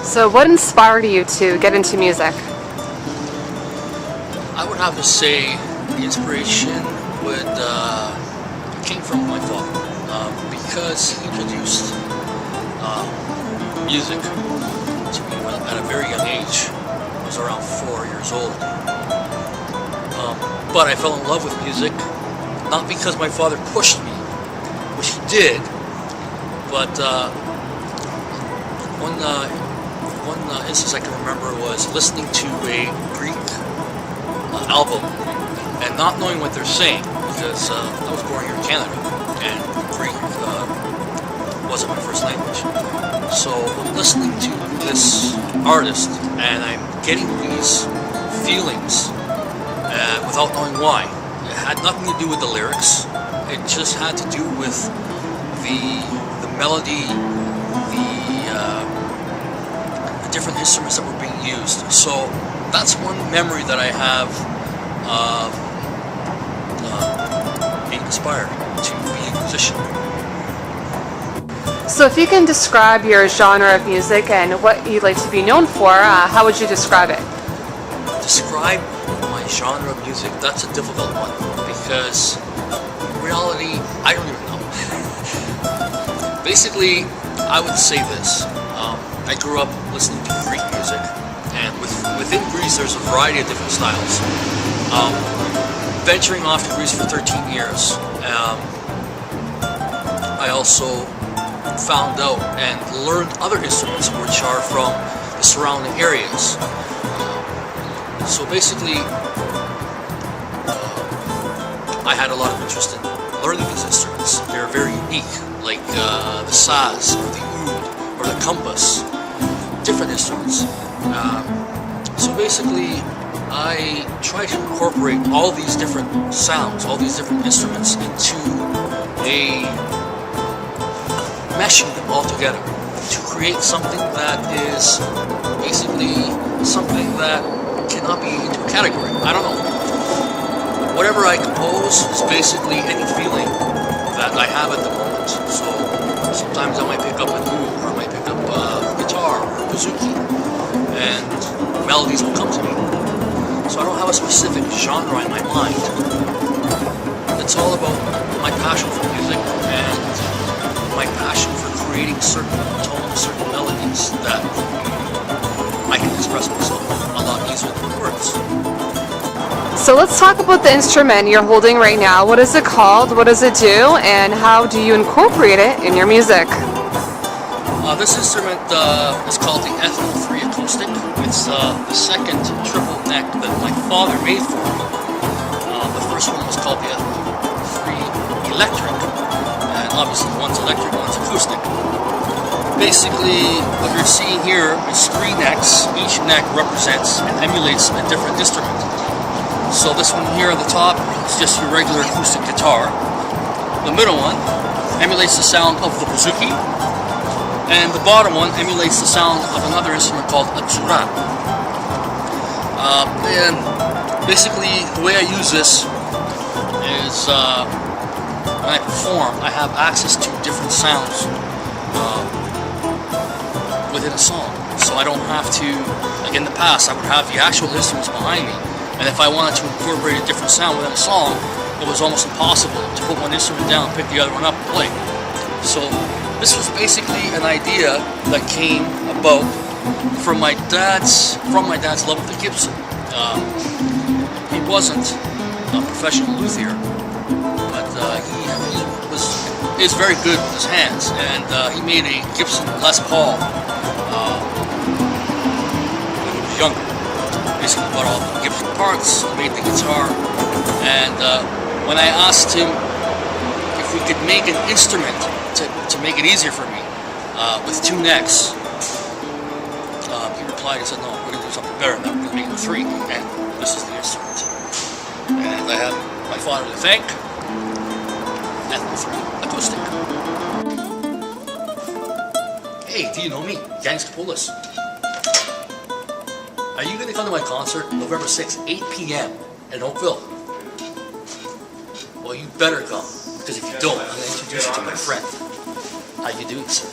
So what inspired you to get into music? I would have to say the inspiration came from my father because he introduced music to me at a very young age. I was around 4 years old. But I fell in love with music, not because my father pushed me, which he did, but one instance I can remember was listening to a Greek album and not knowing what they're saying, because I was born here in Canada and Greek wasn't my first language. So I'm listening to this artist and I'm getting these feelings without knowing why. It had nothing to do with the lyrics. It just had to do with the melody, the different instruments that were being used. So that's one memory that I have of being inspired to be a musician. So if you can describe your genre of music and what you'd like to be known for, how would you describe it? Describe my genre of music, that's a difficult one, because in reality, I don't even know. Basically, I would say this. I grew up listening to Greek music, and within Greece there's a variety of different styles. Venturing off to Greece for 13 years, I also found out and learned other instruments which are from the surrounding areas. So basically, I had a lot of interest in learning these instruments. They're very unique, like the saz, or the oud, or the compass, different instruments. So basically, I try to incorporate all these different sounds, all these different instruments into meshing them all together to create something that is basically something that cannot be into a category. I don't know. Whatever I compose is basically any feeling that I have at the moment. So sometimes I might pick up an oud, or I might pick up a guitar or a bouzouki, and melodies will come to me. So I don't have a specific genre in my mind. It's all about my passion for music and my passion for creating certain tones, certain melodies that I can express myself a lot easier than words. So let's talk about the instrument you're holding right now. What is it called? What does it do? And how do you incorporate it in your music? This instrument is called the Ethno 3 Acoustic. It's the second triple neck that my father made for me. The first one was called the Ethno 3 Electric. And obviously one's electric, one's acoustic. Basically, what you're seeing here is 3 necks. Each neck represents and emulates a different instrument. So this one here on the top is just your regular acoustic guitar. The middle one emulates the sound of the bouzouki. And the bottom one emulates the sound of another instrument called a tsura. And basically, the way I use this is when I perform, I have access to different sounds within a song. So I don't have to, like in the past, I would have the actual instruments behind me. And if I wanted to incorporate a different sound within a song, it was almost impossible to put one instrument down, pick the other one up, and play. So this was basically an idea that came about from my dad's love of the Gibson. He wasn't a professional luthier, but he is very good with his hands, and he made a Gibson Les Paul when he was younger. Basically bought all the Gibson parts, made the guitar, and when I asked him if we could make an instrument to make it easier for me with 2 necks, he replied and said, no, we're going to do something better than that. We're going to make it 3, and this is the instrument. And I have my father to thank. Ethno 3 Acoustic. Hey, do you know me? Yiannis Kapoulas. Are you going to come to my concert November 6th, 8 p.m. in Oakville? Well, you better come, because if you don't, I'm going to introduce you to my friend. How you doing, sir?